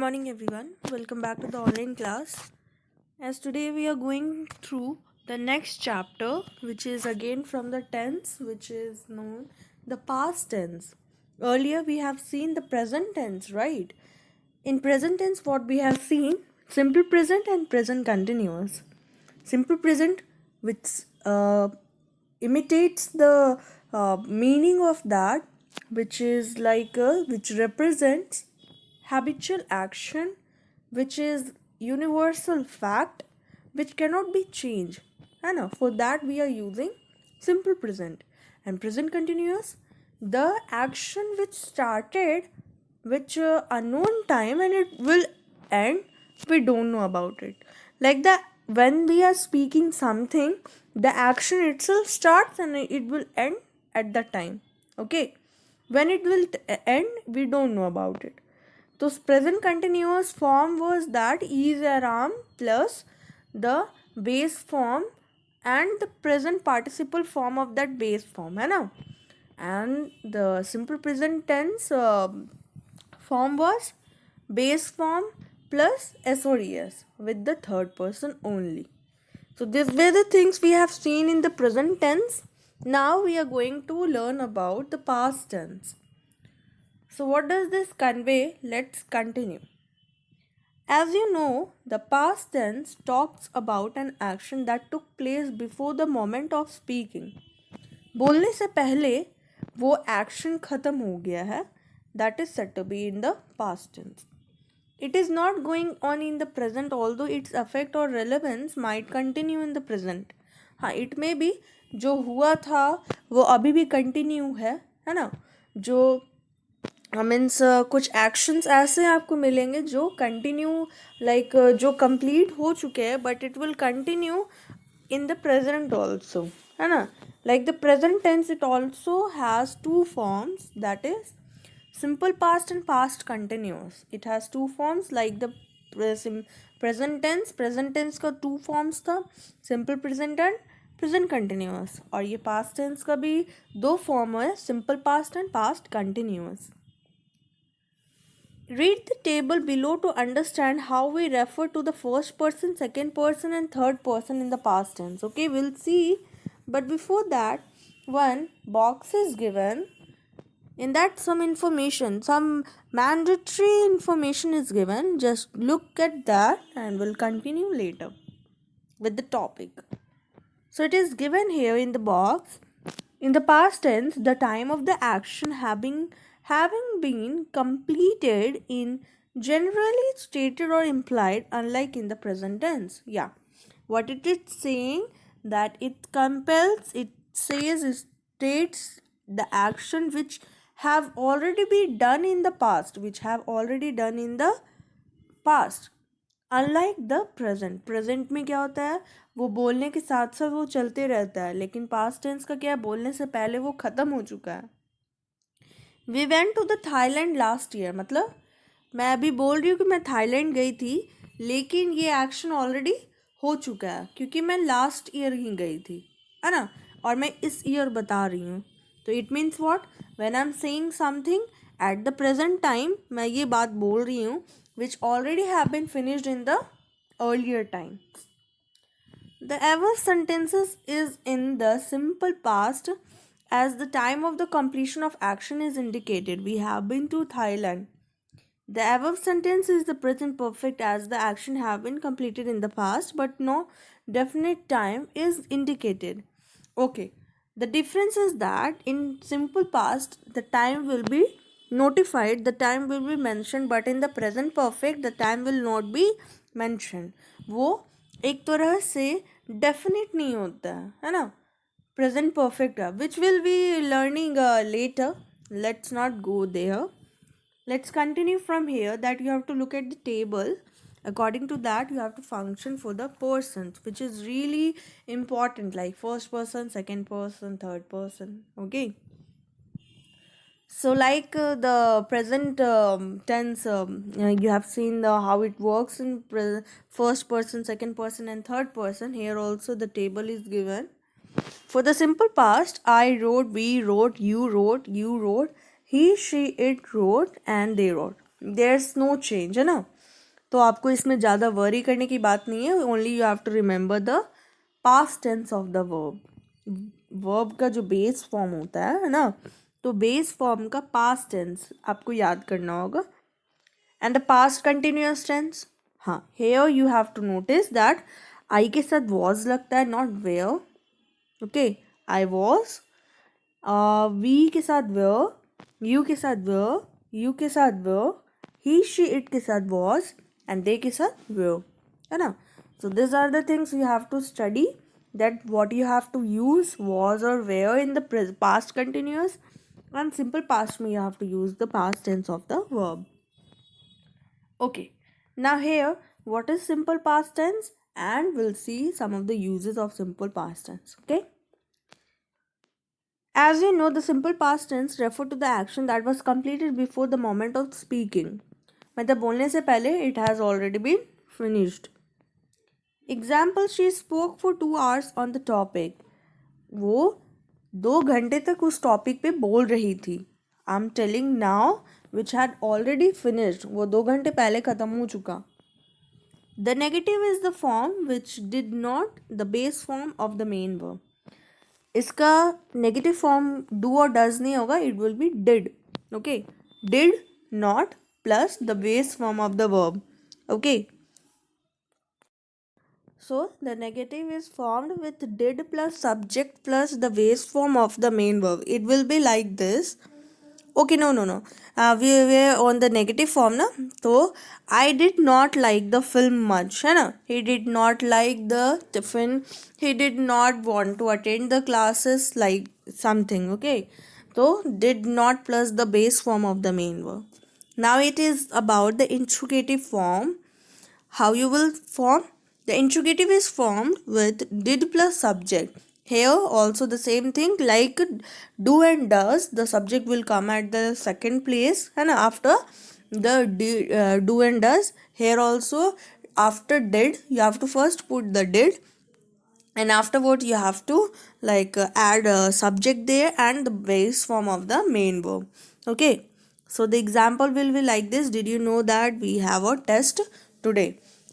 morning everyone. Welcome back to the online class. As today we are going through the next chapter, which is again from the tense, which is known the past tense. Earlier we have seen the present tense, right? In present tense what we have seen simple present and present continuous. Simple present which imitates the meaning of that, which is like which represents habitual action, which is universal fact, which cannot be changed. And for that we are using simple present. And present continuous, the action which started which unknown time and it will end, we don't know about it. Like the when we are speaking something, the action itself starts and it will end at that time. Okay, when it will end, we don't know about it. So present continuous form was that is aram plus the base form and the present participle form of that base form, है ना? And the simple present tense form was base form plus SODS with the third person only. So these were the things we have seen in the present tense. Now we are going to learn about the past tense. So what does this convey? Let's continue. As you know, the past tense talks about an action that took place before the moment of speaking. बोलने से पहले वो action खत्म हो गया है. That is said to be in the past tense. It is not going on in the present, although its effect or relevance might continue in the present. हाँ, it may be जो हुआ था वो अभी भी कंटिन्यू है ना? जो मीन्स कुछ एक्शंस ऐसे आपको मिलेंगे जो कंटिन्यू लाइक जो कंप्लीट हो चुके हैं but it will continue in the present also, है ना? Like the present tense it also has two forms, that is simple past and past continuous. It has two forms like the present tense का two forms था, simple present and present continuous. और ये past tense का भी दो form है, simple past and past continuous. Read the table below to understand how we refer to the first person, second person and third person in the past tense. Okay, we'll see. But before that, one box is given. In that some information, some mandatory information is given. Just look at that and we'll continue later with the topic. So it is given here in the box. In the past tense, the time of the action having been completed in generally stated or implied, unlike in the present tense. Yeah, what it is saying that it compels, it says, it states the action which have already been done in the past, unlike the present में क्या होता है, वो बोलने के साथ साथ वो चलते रहता है, लेकिन पास्ट टेंस का क्या है, बोलने से पहले वो ख़त्म हो चुका है. We went to the Thailand last year, मतलब मैं अभी बोल रही हूँ कि मैं थाईलैंड गई थी, लेकिन ये एक्शन ऑलरेडी हो चुका है क्योंकि मैं लास्ट ईयर ही गई थी, है ना? और मैं इस ईयर बता रही हूँ. तो it means what, when I am saying something at the present time, मैं ये बात बोल रही हूँ which already have been finished in the earlier time. The above sentences is in the simple past as the time of the completion of action is indicated. We have been to Thailand. The above sentence is the present perfect as the action have been completed in the past but no definite time is indicated. Okay, the difference is that in simple past the time will be notified, the time will be mentioned, but in the present perfect the time will not be mentioned. वो एक तरह से definite नहीं होता है ना present perfect का, which will be learning later. Let's not go there. Let's continue from here that you have to look at the table. According to that you have to function for the persons, which is really important, like first person, second person, third person. Okay, so like the present tense, you have seen how it works in first person, second person and third person. Here also the table is given. For the simple past, I wrote, we wrote, you wrote, he, she, it wrote and they wrote. there's no change, है ना. तो आपको इसमें ज़्यादा worry करने की बात नहीं है. Only you have to remember the past tense of the verb. Verb का जो बेस फॉर्म होता है ना, तो बेस फॉर्म का पास्ट टेंस आपको याद करना होगा. And the past continuous tense, हाँ, here you have to notice that I के साथ वॉज लगता है, not were. Okay, I was. We के साथ वेयर, यू के साथ वेयर, यू के साथ वेयर, ही शी इट के साथ वॉज, एंड दे के साथ वेयर, है ना. So these are the things you have to study, that what you have to use was or were in the past continuous, and simple past में you have to use the past tense of the verb. Okay, now here what is simple past tense, and we'll see some of the uses of simple past tense. Okay, as you know, the simple past tense refer to the action that was completed before the moment of speaking. मतलब बोलने से पहले it has already been finished. Example, she spoke for 2 hours on the topic. वो 2 घंटे तक उस topic पे बोल रही थी. I am telling now which had already finished. वो 2 घंटे पहले ख़त्म हो चुका. The negative is the form which did not the base form of the main verb. इसका नेगेटिव फॉर्म डू और डज नहीं होगा, it will be did. Okay, did not plus the base form of the verb. Okay, so the negative is formed with did plus subject plus the base form of the main verb. It will be like this. Okay, no. We were on the negative form na. So I did not like the film much, है ना. He did not like the tiffin. He did not want to attend the classes, like something. Okay, so did not plus the base form of the main verb. Now it is about the interrogative form. How you will form? The interrogative is formed with did plus subject. Here also the same thing, like do and does. The subject will come at the second place, and after the do and does. Here also after did you have to first put the did, and afterward you have to add a subject there and the base form of the main verb. Okay, so the example will be like this. Did you know that we have a test today?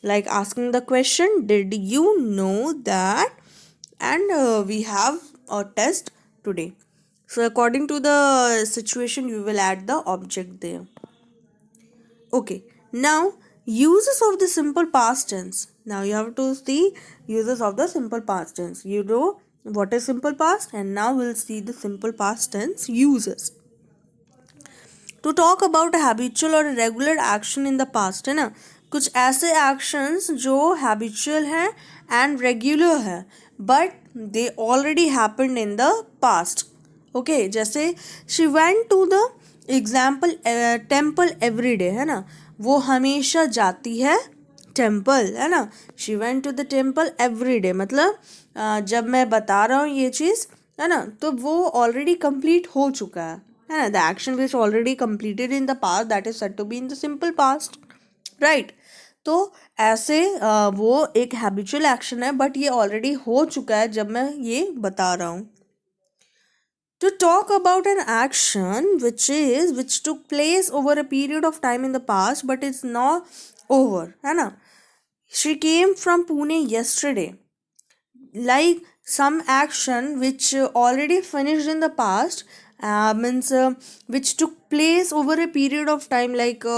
Like asking the question, did you know that, and we have a test today. So according to the situation you will add the object there. Okay, now uses of the simple past tense. Now you have to see uses of the simple past tense. You know what is simple past, and now we'll see the simple past tense uses. To talk about a habitual or a regular action in the past, है ना. कुछ ऐसे actions जो habitual हैं and regular हैं, but they already happened in the past. Okay, जैसे she went to the example temple every day, है ना. वो हमेशा जाती है टेम्पल, है ना. She went to the temple every day, मतलब जब मैं बता रहा हूँ ये चीज़, है ना, तो वो ऑलरेडी कंप्लीट हो चुका है ना. The action which already completed in the past, that is said to be in the simple past, right. तो ऐसे वो एक हैबिचुअल एक्शन है, बट ये ऑलरेडी हो चुका है जब मैं ये बता रहा हूँ. To talk about an action which took place over a period of time in the past but it's not over, है ना. She came from Pune yesterday. Like some action which already finished in the past, means which took place over a period of time, like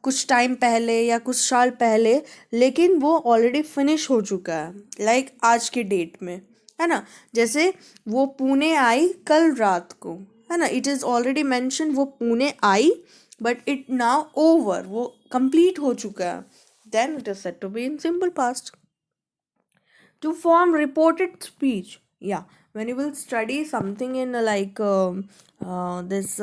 कुछ time पहले या कुछ साल पहले, लेकिन वो ऑलरेडी फिनिश हो चुका है, लाइक आज के डेट में, है ना. जैसे वो पुणे आई कल रात को, है ना. इट इज़ ऑलरेडी मैंशन वो पुणे आई, बट इट नाउ ओवर, वो कंप्लीट हो चुका है. Then it is said to be in simple past. To form reported speech, yeah, when you will study something in this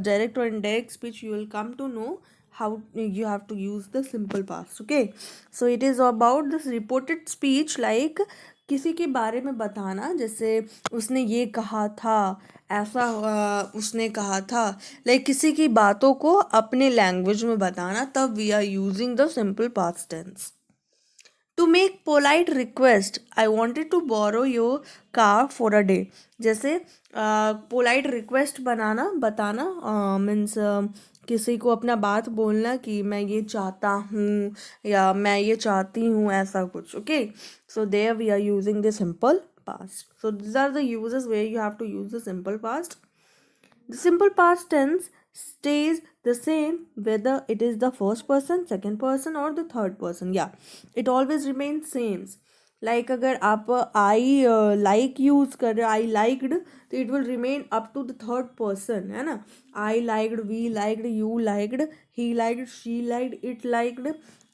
direct or indirect speech, you will come to know how you have to use the simple past. Okay, so it is about this reported speech, like किसी के बारे में बताना, जैसे उसने ये कहा था, ऐसा उसने कहा था, लाइक किसी की बातों को अपने लैंग्वेज में बताना, तब we are using the simple past tense. To make polite request, I wanted to borrow your car for a day. जैसे polite request बताना मीन्स किसी को अपना बात बोलना कि मैं ये चाहता हूँ या मैं ये चाहती हूँ, ऐसा कुछ. Okay, so there we are using the simple past. So these are the uses where you have to use the simple past. The simple past tense stays the same whether it is the first person, second person or the third person. Yeah, it always remains same. Like अगर आप I like use कर रहे हो, I liked, तो it will remain up to the third person, है ना. I liked, we liked, you liked, he liked, she liked, it liked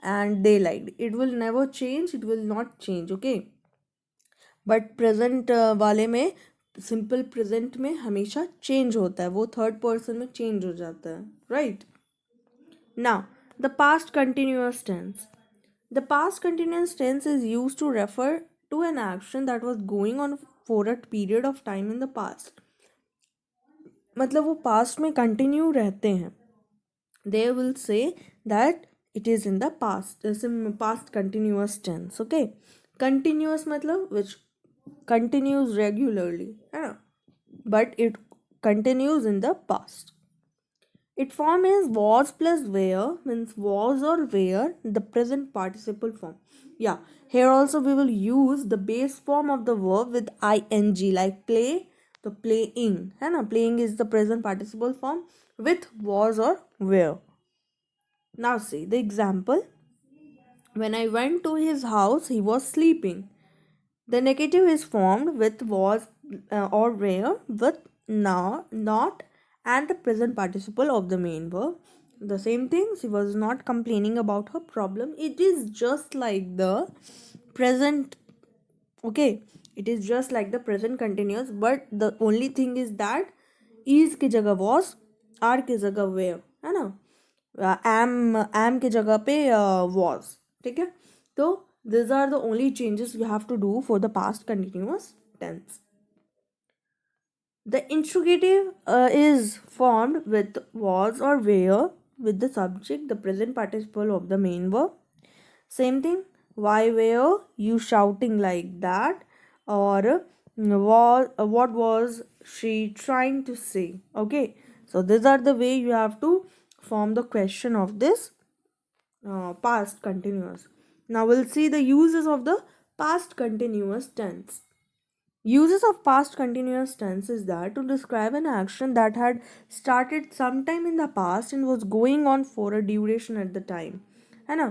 and they liked. It will never change, it will not change. Okay, but present वाले में, simple present में हमेशा change होता है, वो third person में change हो जाता है. Right. Now the past continuous tense. The past continuous tense is use to refer to an action that was going on for a period of time in the past. मतलब वो past में continue रहते हैं. They will say that it is in the past, past continuous tense. Okay, continuous मतलब which continues regularly, but it continues in the past. Its form is was plus were, means was or were, the present participle form. Yeah, here also we will use the base form of the verb with ing, like play, the playing, playing is the present participle form with was or were. Now see the example. When I went to his house, he was sleeping. The negative is formed with was or were, with now, not, and the present participle of the main verb. The same thing, she was not complaining about her problem. It is just like the present. Okay, it is just like the present continuous, but the only thing is that is की जगह was, are की जगह were, है ना. am की जगह पे was. ठीक है, तो these are the only changes you have to do for the past continuous tense. The interrogative is formed with was or were with the subject, the present participle of the main verb. Same thing, why were you shouting like that, or what was she trying to say. Okay, so these are the way you have to form the question of this past continuous. Now we'll see the uses of the past continuous tense. Uses of past continuous tense is that to describe an action that had started sometime in the past and was going on for a duration at the time, है ना.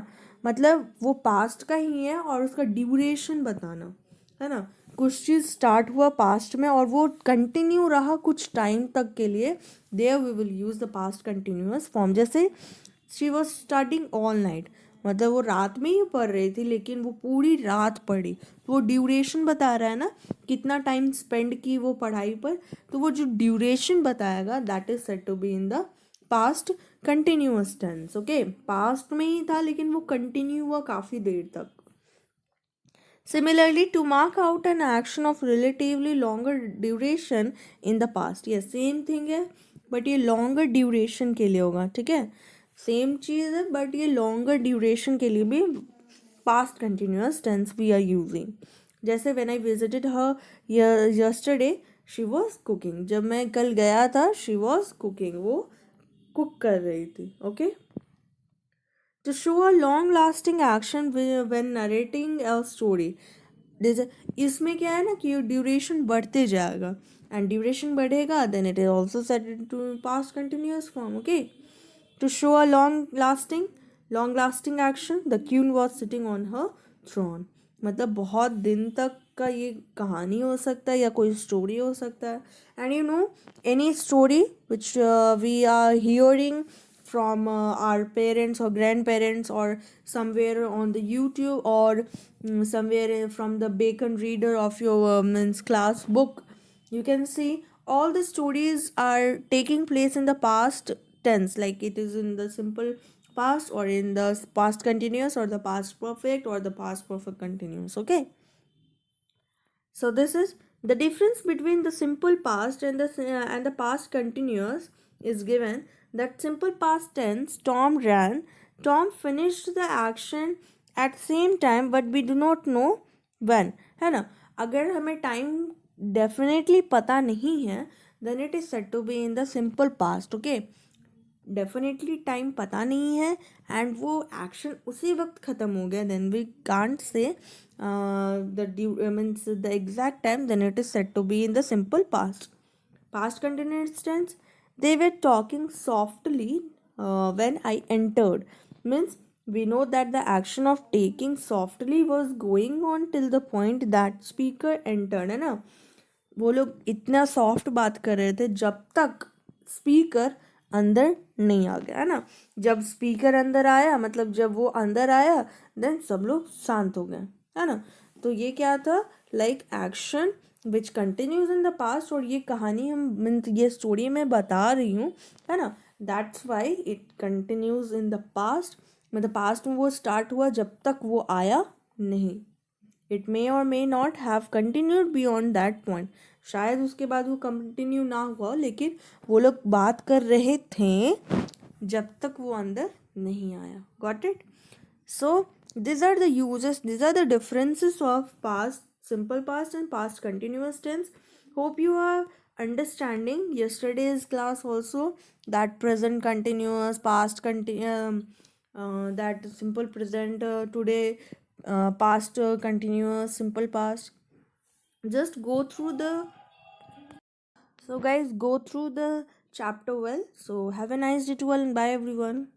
मतलब वो past का ही है और उसका duration बताना, है ना. कुछ चीज़ स्टार्ट हुआ पास्ट में और वो कंटिन्यू रहा कुछ टाइम तक के लिए, there we will use the past continuous form. जैसे she was starting all night, मतलब वो रात में ही पढ़ रही थी लेकिन वो पूरी रात पढ़ी, तो वो ड्यूरेशन बता रहा है ना, कितना टाइम स्पेंड की वो पढ़ाई पर. तो वो जो ड्यूरेशन बताएगा that is said to be in the past continuous tense. Okay, past में ही था लेकिन वो कंटिन्यू हुआ काफ़ी देर तक. Similarly, to mark out an action of relatively longer duration in the past, ये सेम थिंग है बट ये लॉन्गर ड्यूरेशन के लिए होगा. ठीक है, सेम चीज़ है बट ये लॉन्गर ड्यूरेशन के लिए भी past continuous tense we are using. जैसे when I visited her yesterday she was cooking. जब मैं कल गया था शी वॉज कुकिंग, वो कुक कर रही थी. Okay, to show a long lasting action when narrating a story. इसमें क्या है ना कि ड्यूरेशन बढ़ते जाएगा एंड ड्यूरेशन बढ़ेगा then it is also set to past continuous form. Okay, to show a long lasting action, the queen was sitting on her throne. मतलब बहुत दिन तक का ये कहानी हो सकता है या कोई स्टोरी हो सकता है. And you know any story which we are hearing from our parents or grandparents or somewhere on the YouTube or somewhere from the Bacon reader of your class book, you can see all the stories are taking place in the past tense, like it is in the simple past or in the past continuous or the past perfect or the past perfect continuous. Okay, so this is the difference between the simple past and the past continuous is given that simple past tense, Tom ran, Tom finished the action at same time but we do not know when, है ना. अगर हमें time definitely पता नहीं है then it is said to be in the simple past. Okay, definitely time पता नहीं है एंड वो एक्शन उसी वक्त ख़त्म हो गया, then we can't say the means the exact time, then it is said to be in the simple past. Past continuous tense, they were talking softly when I entered. Means we know that the action of taking softly was going on till the point that speaker entered, है ना. वो लोग इतना soft बात कर रहे थे जब तक स्पीकर अंदर नहीं आ गया, है ना. जब स्पीकर अंदर आया, मतलब जब वो अंदर आया, देन सब लोग शांत हो गए, है ना. तो ये क्या था, like action which continues in the past. और ये कहानी हम मीन्स ये स्टोरी मैं बता रही हूँ, है ना. That's why it continues in the past. मतलब पास्ट में वो स्टार्ट हुआ जब तक वो आया नहीं. इट मे और may not have continued beyond that point. शायद उसके बाद वो कंटिन्यू ना हुआ, लेकिन वो लोग बात कर रहे थे जब तक वो अंदर नहीं आया. Got it. So these are the uses, these are the differences of past simple past and past continuous tense. Hope you are understanding yesterday's class also, that present continuous, past that simple present, today past continuous, simple past. Just go through the, so guys, go through the chapter well. So have a nice day to all and bye everyone.